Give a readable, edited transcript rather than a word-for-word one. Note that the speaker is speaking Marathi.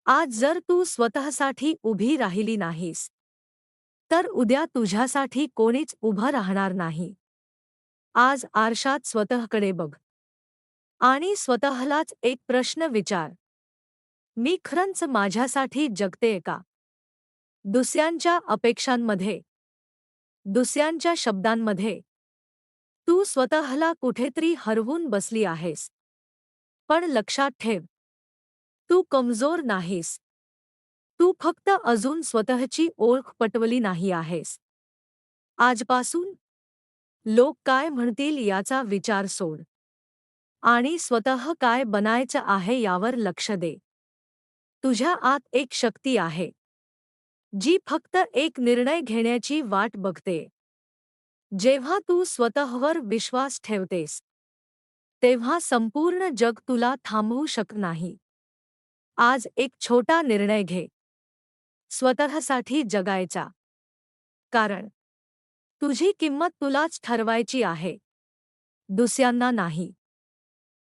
आज जर तू स्वतःसाठी उभी राहिली नाहीस, तर उद्या तुझ्यासाठी कोणीच उभं राहणार नाही. आज आरशात स्वतःकडे बघ आणि स्वतःलाच एक प्रश्न विचार. मी खरंच माझ्यासाठी जगतेय का? दुसऱ्यांच्या अपेक्षांमध्ये, दुसऱ्यांच्या शब्दांमध्ये तू स्वतःला कुठेतरी हरवून बसली आहेस. पण लक्षात ठेव, तू कमजोर नाहीस. तू फक्त अजून स्वतःची ओळख पटवली नाही आहेस. आजपासून लोक काय म्हणतील याचा विचार सोड आणि स्वतः काय बनायचं आहे यावर लक्ष दे. तुझ्या आत एक शक्ती आहे, जी फक्त एक निर्णय घेण्याची वाट बघते. जेव्हा तू स्वतःवर विश्वास ठेवतेस, तेव्हा संपूर्ण जग तुला थांबवू शकत नाही. आज एक छोटा निर्णय घे, स्वतःसाठी जगायचा. कारण तुझी किंमत तुलाच ठरवायची आहे, दुसऱ्यांना नाही.